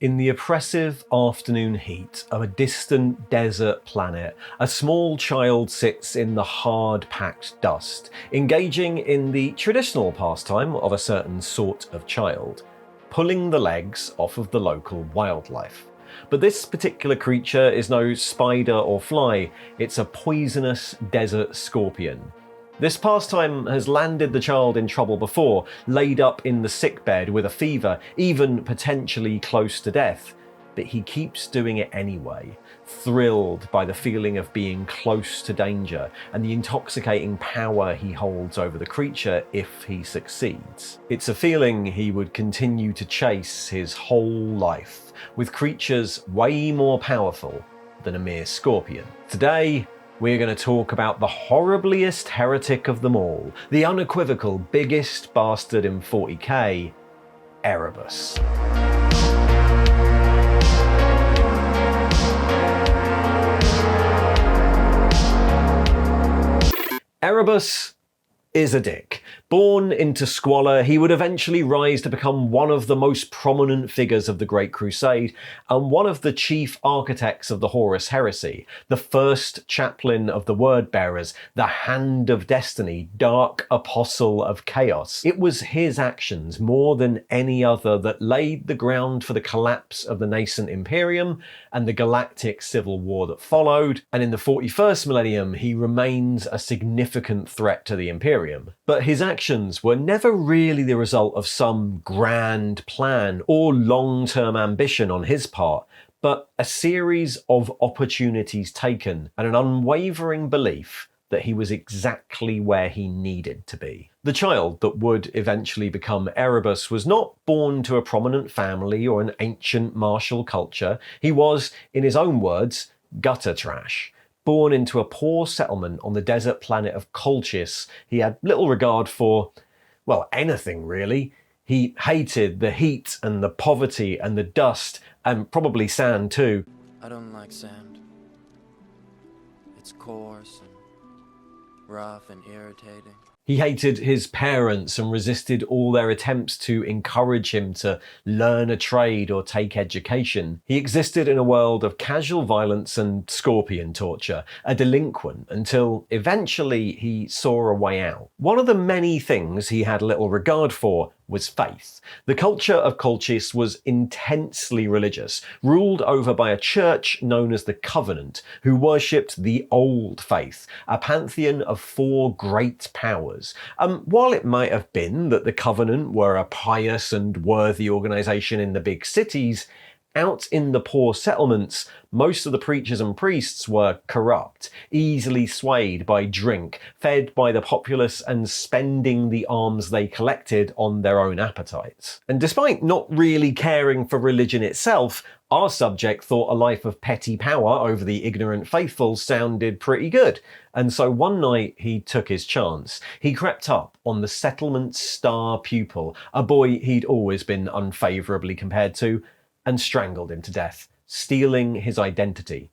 In the oppressive afternoon heat of a distant desert planet, a small child sits in the hard packed dust, engaging in the traditional pastime of a certain sort of child, pulling the legs off of the local wildlife. But this particular creature is no spider or fly, it's a poisonous desert scorpion. This pastime has landed the child in trouble before, laid up in the sickbed with a fever, even potentially close to death. But he keeps doing it anyway, thrilled by the feeling of being close to danger and the intoxicating power he holds over the creature if he succeeds. It's a feeling he would continue to chase his whole life, with creatures way more powerful than a mere scorpion. Today, we're going to talk about the horriblest heretic of them all, the unequivocal biggest bastard in 40k, Erebus. Erebus is a dick. Born into squalor, he would eventually rise to become one of the most prominent figures of the Great Crusade and one of the chief architects of the Horus heresy, the first chaplain of the Word-bearers, the Hand of Destiny, Dark Apostle of Chaos. It was his actions more than any other that laid the ground for the collapse of the nascent Imperium and the galactic civil war that followed, and in the 41st millennium he remains a significant threat to the Imperium. But his actions were never really the result of some grand plan or long-term ambition on his part, but a series of opportunities taken and an unwavering belief that he was exactly where he needed to be. The child that would eventually become Erebus was not born to a prominent family or an ancient martial culture. He was, in his own words, gutter trash. Born into a poor settlement on the desert planet of Colchis, he had little regard for, well, anything really. He hated the heat and the poverty and the dust, and probably sand too. I don't like sand. It's coarse and rough and irritating. He hated his parents and resisted all their attempts to encourage him to learn a trade or take education. He existed in a world of casual violence and scorpion torture, a delinquent, until eventually he saw a way out. One of the many things he had little regard for was faith. The culture of Colchis was intensely religious, ruled over by a church known as the Covenant, who worshipped the Old Faith, a pantheon of 4 great powers. While it might have been that the Covenant were a pious and worthy organisation in the big cities, out in the poor settlements, most of the preachers and priests were corrupt, easily swayed by drink, fed by the populace and spending the alms they collected on their own appetites. And despite not really caring for religion itself, our subject thought a life of petty power over the ignorant faithful sounded pretty good. And so one night he took his chance. He crept up on the settlement's star pupil, a boy he'd always been unfavourably compared to, and strangled him to death, stealing his identity.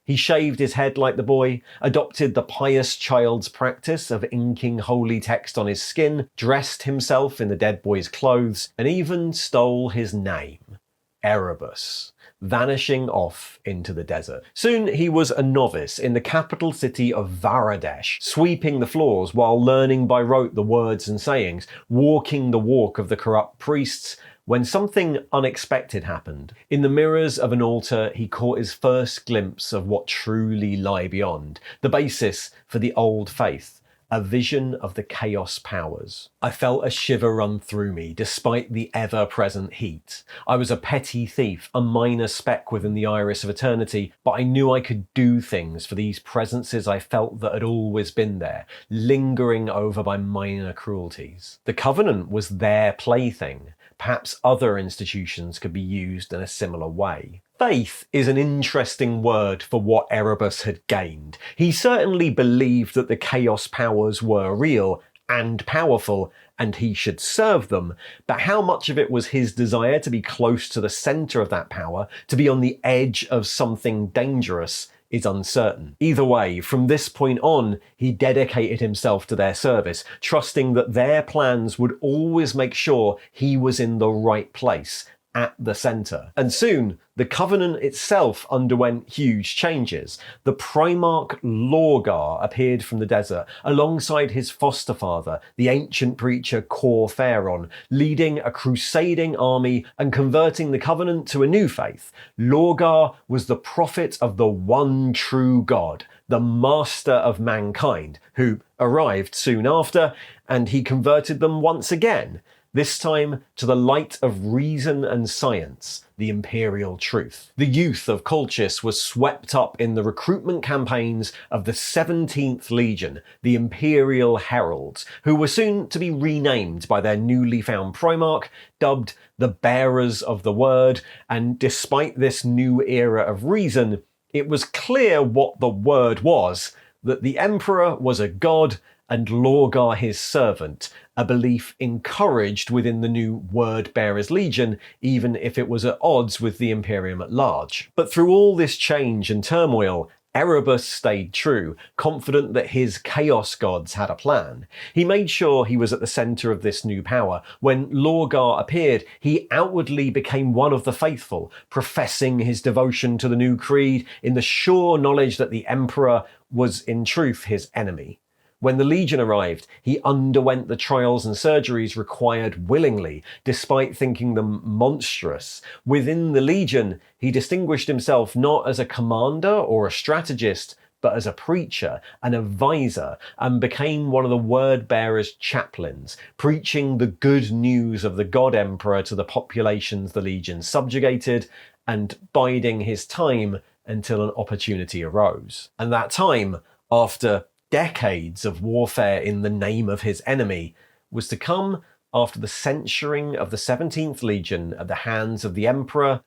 He shaved his head like the boy, adopted the pious child's practice of inking holy text on his skin, dressed himself in the dead boy's clothes, and even stole his name, Erebus, vanishing off into the desert. Soon he was a novice in the capital city of Varadesh, sweeping the floors while learning by rote the words and sayings, walking the walk of the corrupt priests, when something unexpected happened. In the mirrors of an altar, he caught his first glimpse of what truly lie beyond, the basis for the old faith, a vision of the chaos powers. I felt a shiver run through me, despite the ever-present heat. I was a petty thief, a minor speck within the iris of eternity, but I knew I could do things for these presences I felt that had always been there, lingering over my minor cruelties. The Covenant was their plaything. Perhaps other institutions could be used in a similar way. Faith is an interesting word for what Erebus had gained. He certainly believed that the chaos powers were real and powerful, and he should serve them, but how much of it was his desire to be close to the centre of that power, to be on the edge of something dangerous, is uncertain. Either way, from this point on, he dedicated himself to their service, trusting that their plans would always make sure he was in the right place, at the center. And soon, the Covenant itself underwent huge changes. The Primarch Lorgar appeared from the desert alongside his foster father, the ancient preacher Cor Phaeron, leading a crusading army and converting the Covenant to a new faith. Lorgar was the prophet of the one true God, the master of mankind, who arrived soon after, and he converted them once again, this time to the light of reason and science, the imperial truth. The youth of Colchis was swept up in the recruitment campaigns of the 17th Legion, the Imperial Heralds, who were soon to be renamed by their newly found Primarch, dubbed the Bearers of the Word, and despite this new era of reason, it was clear what the Word was, that the Emperor was a god and Lorgar his servant, a belief encouraged within the new Word-Bearers Legion, even if it was at odds with the Imperium at large. But through all this change and turmoil, Erebus stayed true, confident that his Chaos Gods had a plan. He made sure he was at the centre of this new power. When Lorgar appeared, he outwardly became one of the faithful, professing his devotion to the new creed in the sure knowledge that the Emperor was in truth his enemy. When the Legion arrived, he underwent the trials and surgeries required willingly, despite thinking them monstrous. Within the Legion, he distinguished himself not as a commander or a strategist, but as a preacher, an advisor, and became one of the Word-Bearers' chaplains, preaching the good news of the God Emperor to the populations the Legion subjugated, and biding his time until an opportunity arose. And that time, after decades of warfare in the name of his enemy, was to come after the censuring of the 17th Legion at the hands of the Emperor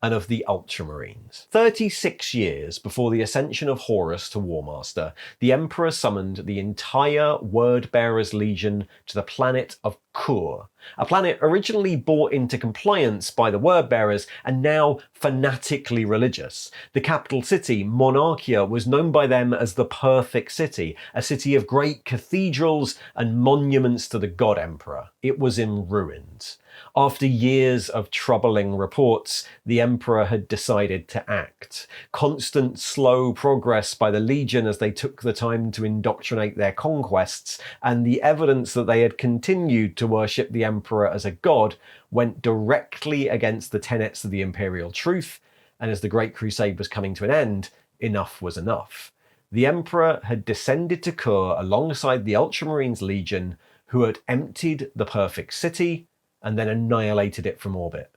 and of the Ultramarines. 36 years before the ascension of Horus to Warmaster, the Emperor summoned the entire Word-Bearers Legion to the planet of Kur, a planet originally brought into compliance by the Word-Bearers and now fanatically religious. The capital city, Monarchia, was known by them as the Perfect City, a city of great cathedrals and monuments to the God Emperor. It was in ruins. After years of troubling reports, the Emperor had decided to act. Constant slow progress by the Legion as they took the time to indoctrinate their conquests, and the evidence that they had continued to worship the Emperor as a god, went directly against the tenets of the imperial truth, and as the Great Crusade was coming to an end, enough was enough. The Emperor had descended to Kur alongside the Ultramarines Legion, who had emptied the Perfect City and then annihilated it from orbit.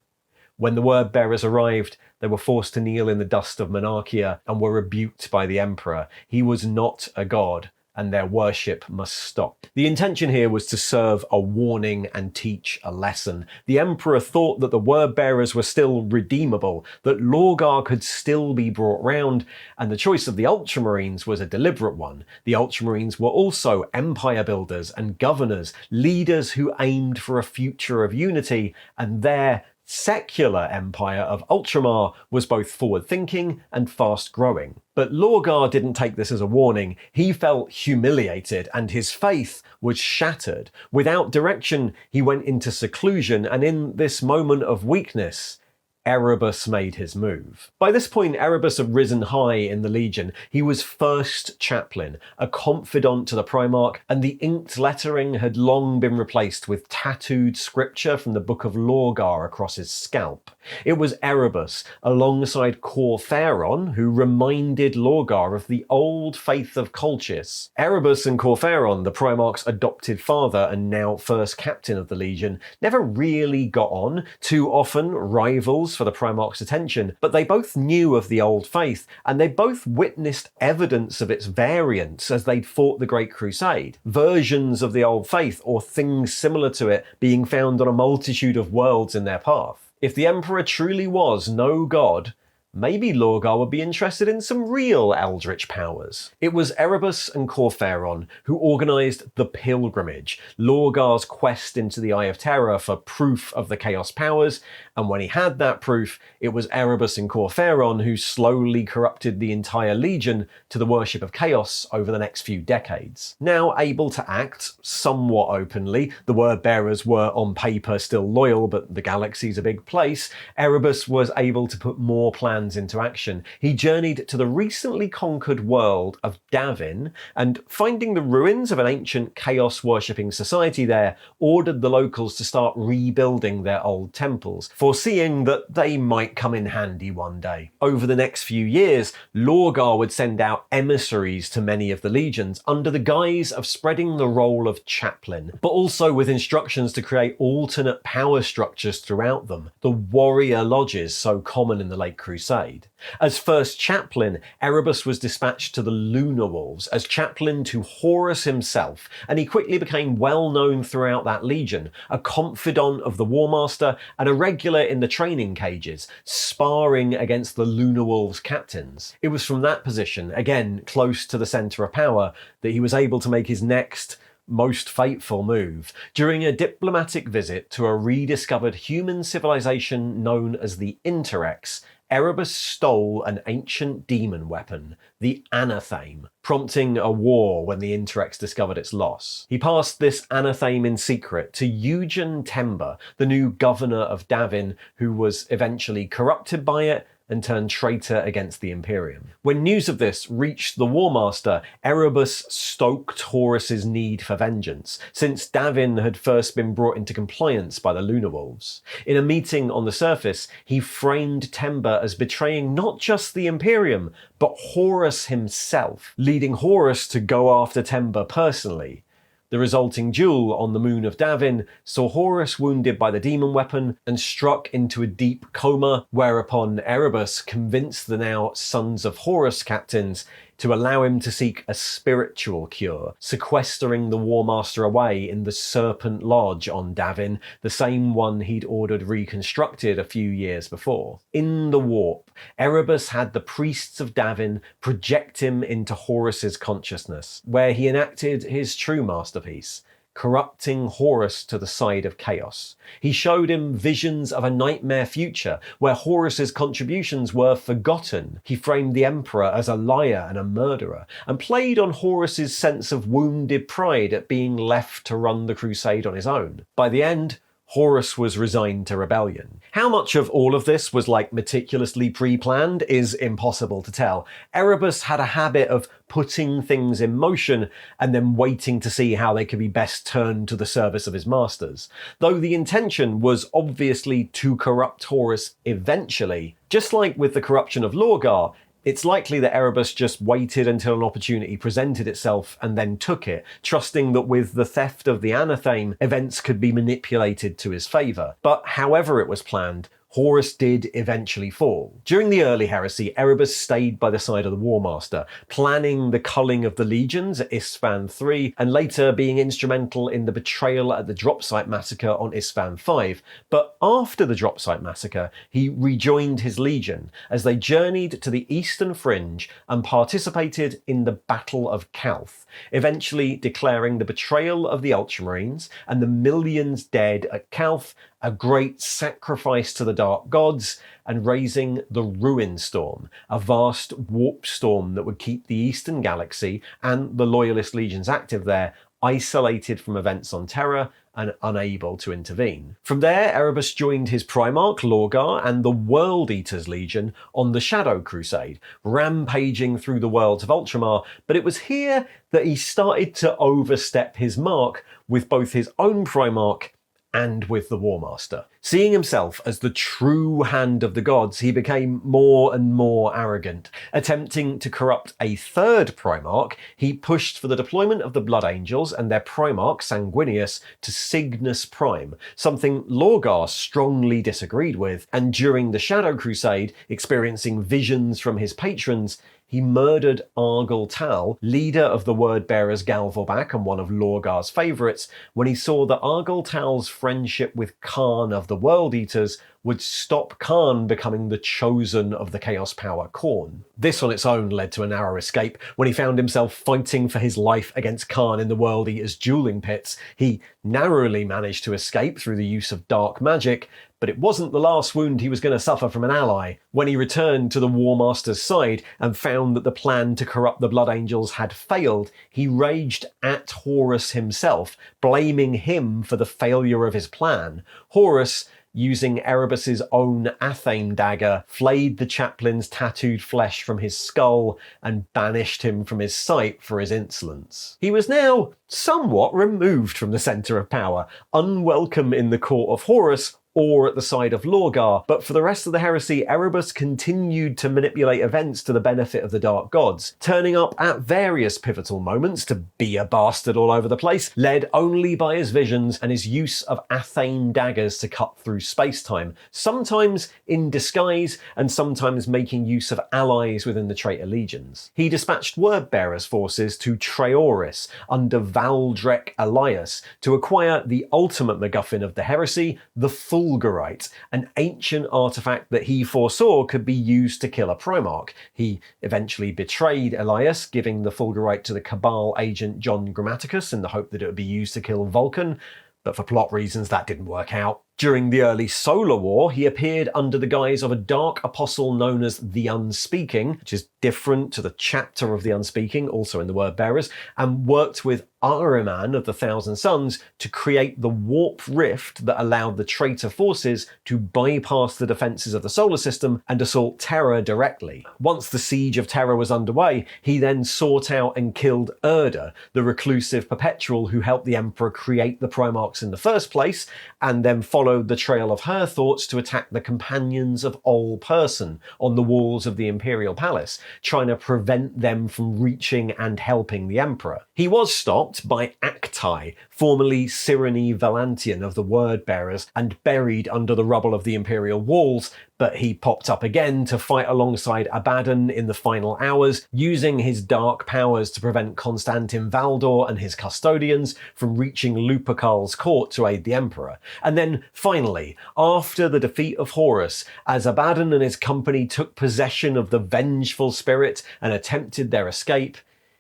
When the Word-Bearers arrived, they were forced to kneel in the dust of Monarchia and were rebuked by the Emperor. He was not a god, and their worship must stop. The intention here was to serve a warning and teach a lesson. The Emperor thought that the Word-Bearers were still redeemable, that Lorgar could still be brought round, and the choice of the Ultramarines was a deliberate one. The Ultramarines were also empire builders and governors, leaders who aimed for a future of unity, and their secular empire of Ultramar was both forward-thinking and fast-growing. But Lorgar didn't take this as a warning. He felt humiliated and his faith was shattered. Without direction, he went into seclusion, and in this moment of weakness, Erebus made his move. By this point, Erebus had risen high in the Legion. He was first chaplain, a confidant to the Primarch, and the inked lettering had long been replaced with tattooed scripture from the Book of Lorgar across his scalp. It was Erebus, alongside Cor Phaeron, who reminded Lorgar of the old faith of Colchis. Erebus and Cor Phaeron, the Primarch's adopted father and now first captain of the Legion, never really got on, too often rivals for the Primarch's attention, but they both knew of the old faith, and they both witnessed evidence of its variants as they'd fought the Great Crusade. Versions of the old faith, or things similar to it, being found on a multitude of worlds in their path. If the Emperor truly was no god, maybe Lorgar would be interested in some real eldritch powers. It was Erebus and Corpheron who organised the Pilgrimage, Lorgar's quest into the Eye of Terror for proof of the Chaos powers, and when he had that proof, it was Erebus and Corpheron who slowly corrupted the entire Legion to the worship of Chaos over the next few decades. Now able to act somewhat openly, the word bearers were on paper still loyal, but the galaxy's a big place, Erebus was able to put more plans into action. He journeyed to the recently conquered world of Davin, and finding the ruins of an ancient chaos-worshipping society there, ordered the locals to start rebuilding their old temples, foreseeing that they might come in handy one day. Over the next few years, Lorgar would send out emissaries to many of the legions under the guise of spreading the role of chaplain, but also with instructions to create alternate power structures throughout them, the warrior lodges so common in the late Crusade. As first chaplain, Erebus was dispatched to the Lunar Wolves as chaplain to Horus himself, and he quickly became well known throughout that legion, a confidant of the Warmaster and a regular in the training cages, sparring against the Lunar Wolves captains. It was from that position, again close to the centre of power, that he was able to make his next most fateful move. During a diplomatic visit to a rediscovered human civilization known as the Interrex, Erebus stole an ancient demon weapon, the Anathame, prompting a war when the Interrex discovered its loss. He passed this Anathame in secret to Eugen Temba, the new governor of Davin, who was eventually corrupted by it and turned traitor against the Imperium. When news of this reached the Warmaster, Erebus stoked Horus's need for vengeance, since Davin had first been brought into compliance by the Lunar Wolves. In a meeting on the surface, he framed Temba as betraying not just the Imperium, but Horus himself, leading Horus to go after Temba personally. The resulting duel on the moon of Davin saw Horus wounded by the demon weapon and struck into a deep coma, whereupon Erebus convinced the now Sons of Horus captains to allow him to seek a spiritual cure, sequestering the Warmaster away in the Serpent Lodge on Davin, the same one he'd ordered reconstructed a few years before. In the warp, Erebus had the priests of Davin project him into Horus's consciousness, where he enacted his true masterpiece, corrupting Horus to the side of Chaos. He showed him visions of a nightmare future where Horus's contributions were forgotten. He framed the Emperor as a liar and a murderer, and played on Horus's sense of wounded pride at being left to run the crusade on his own. By the end, Horus was resigned to rebellion. How much of all of this was meticulously pre-planned is impossible to tell. Erebus had a habit of putting things in motion and then waiting to see how they could be best turned to the service of his masters. Though the intention was obviously to corrupt Horus eventually, just like with the corruption of Lorgar, it's likely that Erebus just waited until an opportunity presented itself and then took it, trusting that with the theft of the Anathame, events could be manipulated to his favour. But however it was planned, Horus did eventually fall. During the early heresy, Erebus stayed by the side of the Warmaster, planning the culling of the legions at Isstvan III, and later being instrumental in the betrayal at the Dropsite Massacre on Isstvan V. But after the Dropsite Massacre, he rejoined his legion as they journeyed to the eastern fringe and participated in the Battle of Calth, eventually declaring the betrayal of the Ultramarines and the millions dead at Calth a great sacrifice to the dark gods, and raising the Ruin Storm, a vast warp storm that would keep the Eastern Galaxy and the Loyalist legions active there, isolated from events on Terra and unable to intervene. From there, Erebus joined his Primarch Lorgar and the World Eaters Legion on the Shadow Crusade, rampaging through the worlds of Ultramar, but it was here that he started to overstep his mark with both his own Primarch and with the Warmaster. Seeing himself as the true hand of the gods, he became more and more arrogant. Attempting to corrupt a third Primarch, he pushed for the deployment of the Blood Angels and their Primarch, Sanguinius, to Cygnus Prime, something Lorgar strongly disagreed with, and during the Shadow Crusade, experiencing visions from his patrons, he murdered Argel Tal, leader of the Word-Bearers Galvorbak and one of Lorgar's favourites, when he saw that Argel Tal's friendship with Khan of the World Eaters would stop Khan becoming the chosen of the Chaos Power Khorne. This on its own led to a narrow escape. When he found himself fighting for his life against Khan in the World Eater's dueling pits, he narrowly managed to escape through the use of dark magic, but it wasn't the last wound he was going to suffer from an ally. When he returned to the War Master's side and found that the plan to corrupt the Blood Angels had failed, he raged at Horus himself, blaming him for the failure of his plan. Horus, using Erebus's own Athame dagger, flayed the chaplain's tattooed flesh from his skull and banished him from his sight for his insolence. He was now somewhat removed from the centre of power, unwelcome in the court of Horus or at the side of Lorgar, but for the rest of the heresy, Erebus continued to manipulate events to the benefit of the Dark Gods, turning up at various pivotal moments to be a bastard all over the place, led only by his visions and his use of Athame daggers to cut through space-time, sometimes in disguise and sometimes making use of allies within the traitor legions. He dispatched Wordbearer's forces to Traoris under Valdrek Elias to acquire the ultimate MacGuffin of the heresy, the Fulgurite, an ancient artifact that he foresaw could be used to kill a Primarch. He eventually betrayed Elias, giving the Fulgurite to the Cabal agent John Grammaticus in the hope that it would be used to kill Vulcan, but for plot reasons that didn't work out. During the early Solar War, he appeared under the guise of a dark apostle known as the Unspeaking, which is different to the chapter of the Unspeaking, also in the Wordbearers, and worked with Ahriman of the Thousand Suns to create the warp rift that allowed the traitor forces to bypass the defences of the solar system and assault Terra directly. Once the siege of Terra was underway, he then sought out and killed Erda, the reclusive perpetual who helped the Emperor create the Primarchs in the first place, and then followed the trail of her thoughts to attack the companions of Ol Person on the walls of the Imperial Palace, trying to prevent them from reaching and helping the Emperor. He was stopped by Actai, formerly Cyrene Valantian of the Wordbearers, and buried under the rubble of the Imperial walls, but he popped up again to fight alongside Abaddon in the final hours, using his dark powers to prevent Constantin Valdor and his custodians from reaching Lupercal's court to aid the Emperor. And then, finally, after the defeat of Horus, as Abaddon and his company took possession of the vengeful spirit and attempted their escape,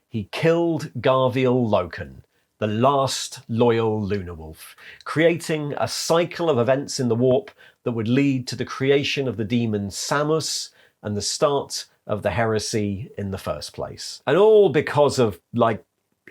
he killed Garviel Loken, the last loyal Lunar Wolf, creating a cycle of events in the warp that would lead to the creation of the demon Samus and the start of the heresy in the first place. And all because of,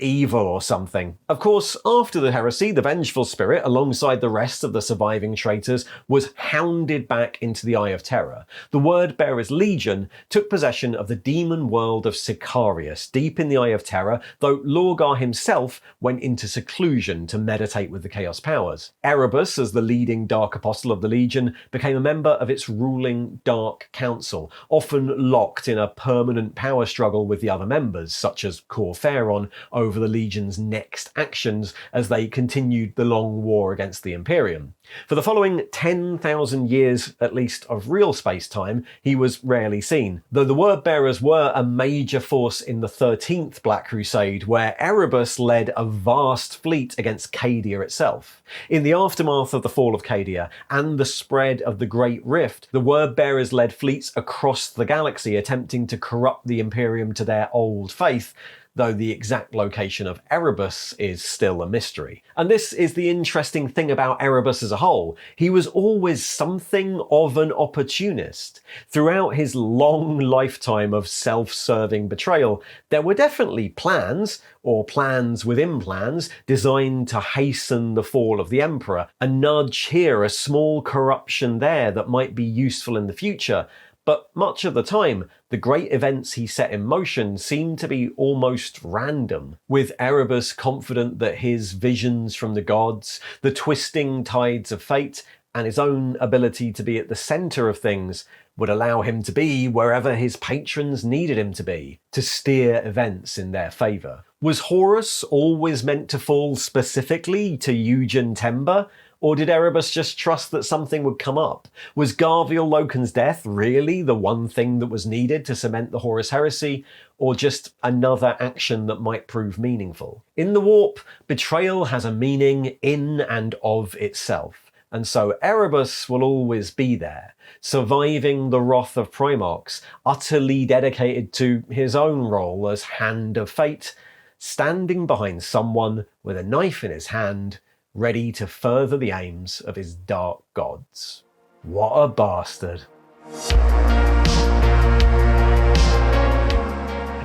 evil or something. Of course, after the heresy, the vengeful spirit, alongside the rest of the surviving traitors, was hounded back into the Eye of Terror. The Wordbearer's Legion took possession of the demon world of Sicarius, deep in the Eye of Terror, though Lorgar himself went into seclusion to meditate with the Chaos Powers. Erebus, as the leading Dark Apostle of the Legion, became a member of its ruling Dark Council, often locked in a permanent power struggle with the other members, such as Cor Phaeron, over the Legion's next actions as they continued the long war against the Imperium. For the following 10,000 years, at least, of real space-time, he was rarely seen, though the Wordbearers were a major force in the 13th Black Crusade, where Erebus led a vast fleet against Cadia itself. In the aftermath of the fall of Cadia and the spread of the Great Rift, the Wordbearers led fleets across the galaxy attempting to corrupt the Imperium to their old faith, though the exact location of Erebus is still a mystery. And this is the interesting thing about Erebus as a whole. He was always something of an opportunist. Throughout his long lifetime of self-serving betrayal, there were definitely plans, or plans within plans, designed to hasten the fall of the Emperor. A nudge here, a small corruption there that might be useful in the future. But much of the time, the great events he set in motion seemed to be almost random, with Erebus confident that his visions from the gods, the twisting tides of fate, and his own ability to be at the centre of things would allow him to be wherever his patrons needed him to be, to steer events in their favour. Was Horus always meant to fall specifically to Eugen Temba? Or did Erebus just trust that something would come up? Was Garviel Loken's death really the one thing that was needed to cement the Horus heresy, or just another action that might prove meaningful? In the warp, betrayal has a meaning in and of itself, And so Erebus will always be there, surviving the wrath of Primarchs, utterly dedicated to his own role as Hand of Fate, standing behind someone with a knife in his hand, ready to further the aims of his dark gods. What a bastard.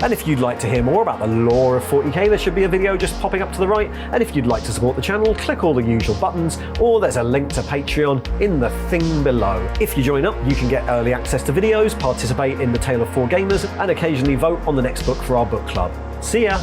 And if you'd like to hear more about the lore of 40k, there should be a video just popping up to the right. And if you'd like to support the channel, click all the usual buttons, or there's a link to Patreon in the thing below. If you join up, you can get early access to videos, participate in the Tale of Four Gamers, and occasionally vote on the next book for our book club. See ya!